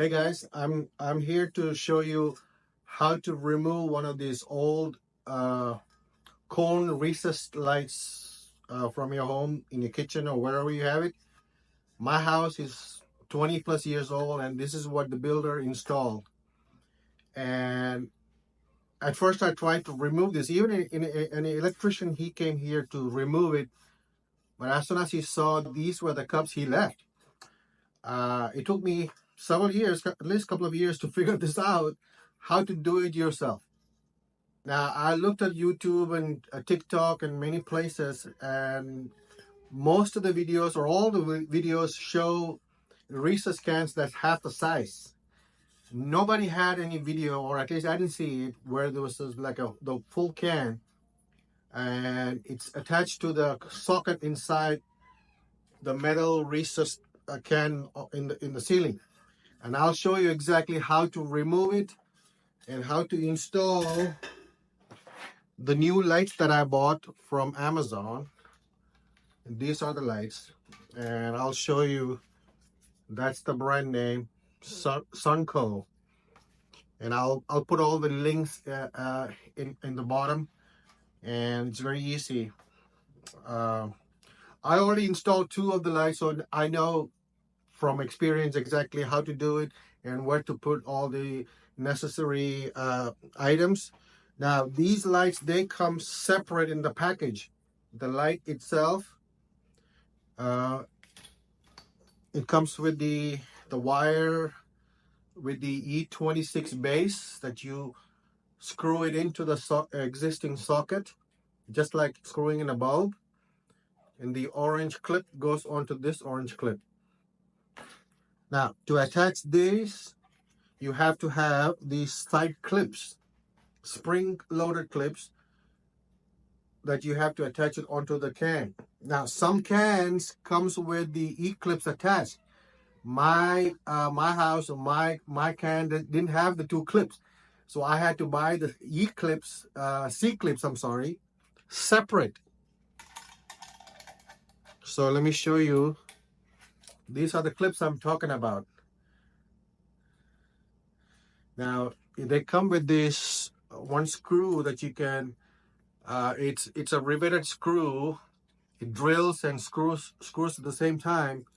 Hey guys, I'm here to show you how to remove one of these old cone recessed lights from your home, in your kitchen or wherever you have it. My house is 20 plus years old, and this is what the builder installed. And at first I tried to remove this. Even an electrician, he came here to remove it, but as soon as he saw these were the cups, he left. It took me several years, at least a couple of years, to figure this out, how to do it yourself. Now, I looked at YouTube and TikTok and many places, and most of the videos or all the videos show recess cans that's half the size. Nobody had any video, or at least I didn't see it, where there was like the full can, and it's attached to the socket inside the metal recess can in the ceiling. And I'll show you exactly how to remove it and how to install the new lights that I bought from Amazon. And these are the lights, and I'll show you. That's the brand name, Sunco, and I'll put all the links in the bottom, and it's very easy. I already installed two of the lights, so I know from experience exactly how to do it and where to put all the necessary items. Now these lights, they come separate in the package. The light itself, it comes with the wire with the E26 base that you screw it into the existing socket, just like screwing in a bulb. And the orange clip goes onto this orange clip. Now to attach this, you have to have these side clips, spring loaded clips, that you have to attach it onto the can. Now some cans comes with the E-clips attached. My house, or my can didn't have the two clips, so I had to buy the E-clips, C-clips, I'm sorry, separate. So let me show you. These are the clips I'm talking about. Now they come with this one screw that you can, it's a riveted screw. It drills and screws at the same time.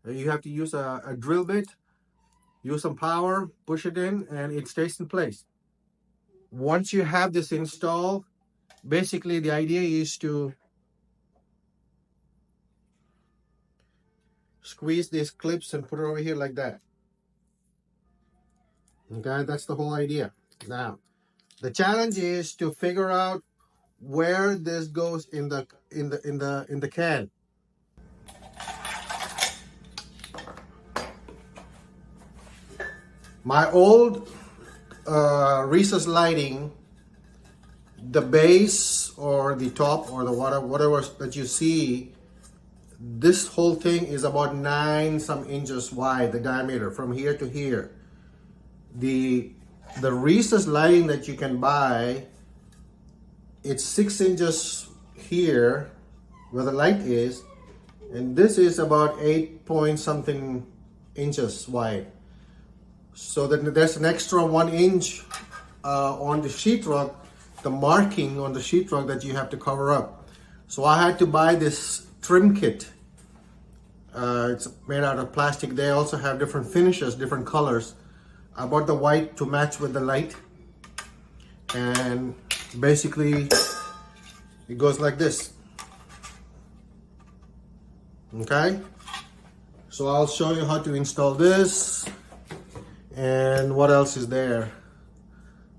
You have to use a drill bit, use some power, push it in, and it stays in place. Once you have this installed, basically the idea is to squeeze these clips and put it over here like that. Okay, that's the whole idea. Now the challenge is to figure out where this goes in the can. My old recess lighting, the base or the top or the whatever that you see, this whole thing is about 9 some inches wide, the diameter from here to here. The recess lighting that you can buy, it's 6 inches here where the light is, and this is about 8 point something inches wide. So that there's an extra 1 inch on the sheetrock, the marking on the sheetrock that you have to cover up. So I had to buy this trim kit. It's made out of plastic. They also have different finishes, different colors. I bought the white to match with the light, and basically it goes like this. Okay, so I'll show you how to install this and what else is there.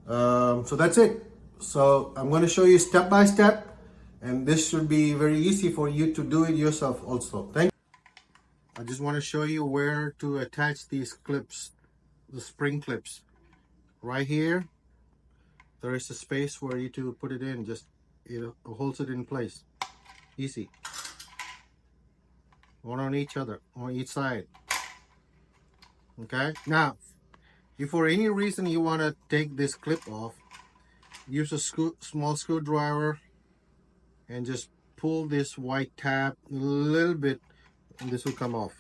So that's it. So I'm going to show you step by step, and this should be very easy for you to do it yourself also. I just want to show you where to attach these clips, the spring clips. Right here, there is a space for you to put it in. Just, it holds it in place. Easy. One on each side. Okay. Now, if for any reason you want to take this clip off, use a small screwdriver and just pull this white tab a little bit, and this will come off.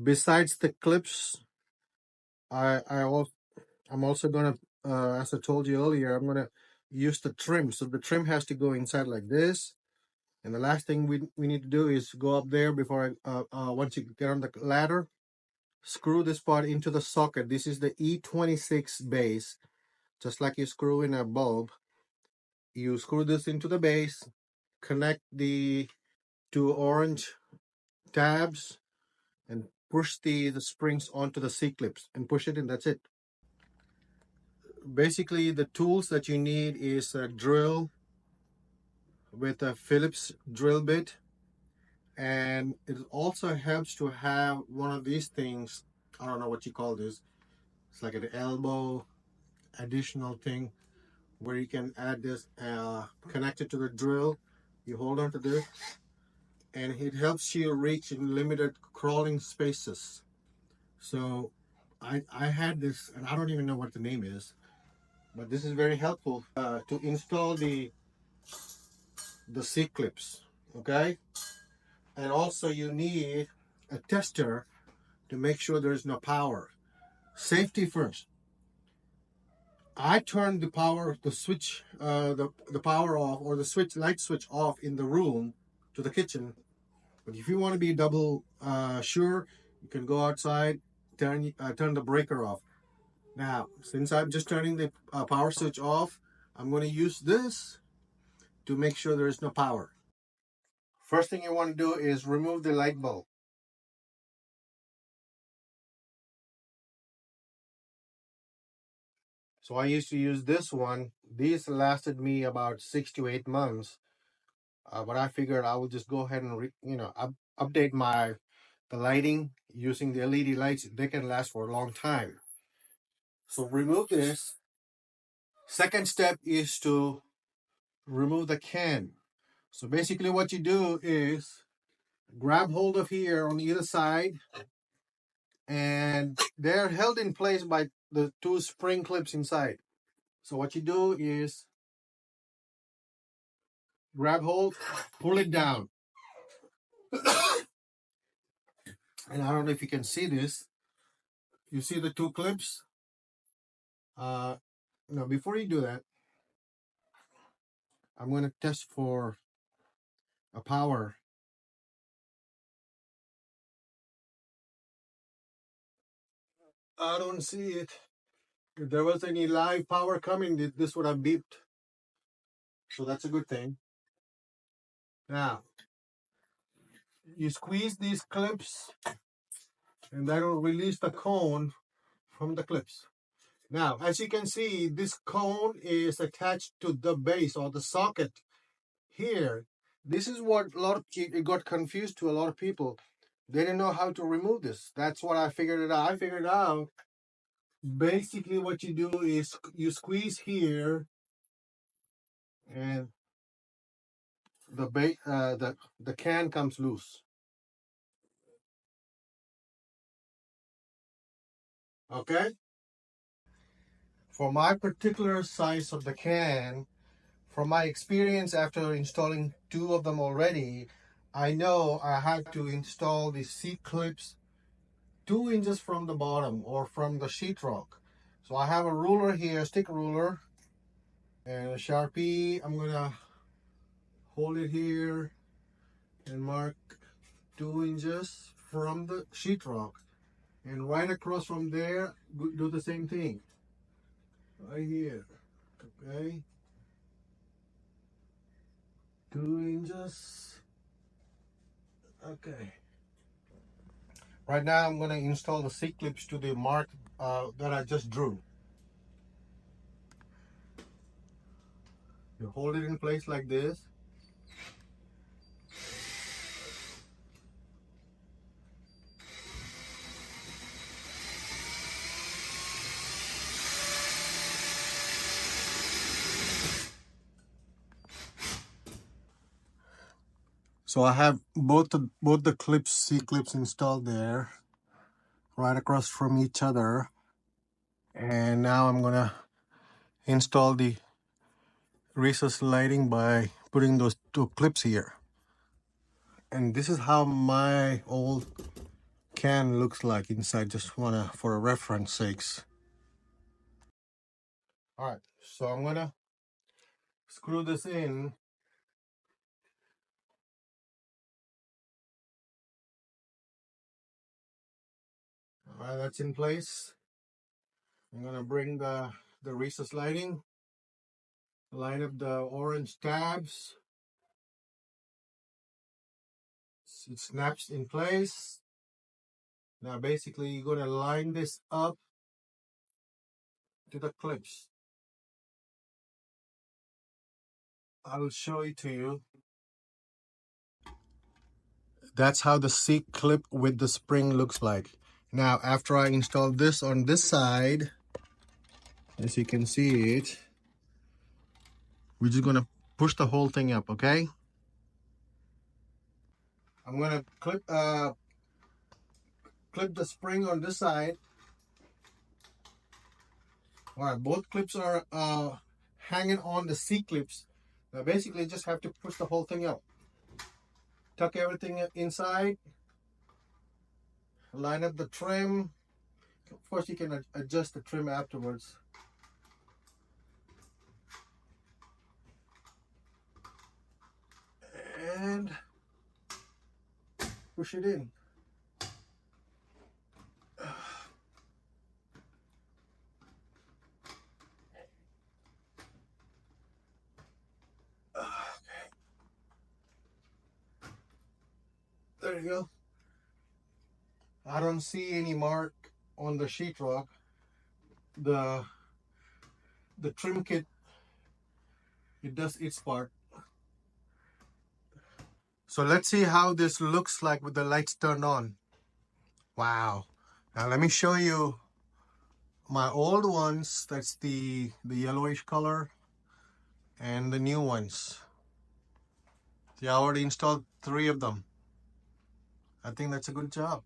Besides the clips, I'm also gonna, as I told you earlier, I'm gonna use the trim. So the trim has to go inside like this. And the last thing we need to do is go up there before once you get on the ladder, screw this part into the socket. This is the E26 base, just like you screw in a bulb. You screw this into the base, connect the two orange tabs, and push the springs onto the C-clips and push it in. That's it. Basically, the tools that you need is a drill with a Phillips drill bit, and it also helps to have one of these things. I don't know what you call this. It's like an elbow additional thing where you can add this connected to the drill. You hold on to this, and it helps you reach in limited crawling spaces. So I had this, and I don't even know what the name is, but this is very helpful to install the C clips. Okay, and also you need a tester to make sure there's no power. Safety first. I turned the power, the switch, the power off, or the switch light switch off in the room to the kitchen. But if you want to be double sure, you can go outside, turn the breaker off. Now, since I'm just turning the power switch off, I'm going to use this to make sure there is no power. First thing you want to do is remove the light bulb. So I used to use this one. These lasted me about 6 to 8 months. But I figured I will just go ahead and update the lighting using the LED lights. They can last for a long time. So remove this. Second step is to remove the can. So basically what you do is grab hold of here on either side, and they're held in place by the two spring clips inside. So what you do is grab hold, pull it down. And I don't know if you can see this. You see the two clips? Now before you do that, I'm going to test for a power. I don't see it. If there was any live power coming, this would have beeped. So that's a good thing. Now, you squeeze these clips and that'll release the cone from the clips. Now, as you can see, this cone is attached to the base or the socket here. This is what it got confused to a lot of people. They didn't know how to remove this. That's what I figured it out. I figured out basically what you do is you squeeze here, and the can comes loose. Okay. For my particular size of the can, from my experience after installing two of them already, I know I had to install the C clips 2 inches from the bottom or from the sheetrock. So I have a ruler here, stick ruler, and a Sharpie. I'm gonna hold it here and mark 2 inches from the sheetrock, and right across from there do the same thing right here. Okay, 2 inches. Okay, right now I'm going to install the C clips to the mark that I just drew. You hold it in place like this. So I have both the clips, C clips, installed there, right across from each other. And now I'm gonna install the recessed lighting by putting those two clips here. And this is how my old can looks like inside. Just wanna for a reference sakes. All right, so I'm gonna screw this in. All right, that's in place. I'm gonna bring the recessed lighting, line up the orange tabs. It snaps in place. Now basically you're gonna line this up to the clips. I will show it to you. That's how the seat clip with the spring looks like. Now after I install this on this side, as you can see it, we're just gonna push the whole thing up, okay? I'm gonna clip the spring on this side. All right, both clips are hanging on the C clips. Now basically just have to push the whole thing up. Tuck everything inside. Line up the trim. Of course you can adjust the trim afterwards. And push it in. There you go. I don't see any mark on the sheetrock. The trim kit, it does its part. So let's see how this looks like with the lights turned on. Wow. Now let me show you my old ones. That's the yellowish color, and the new ones. See, I already installed 3 of them. I think that's a good job.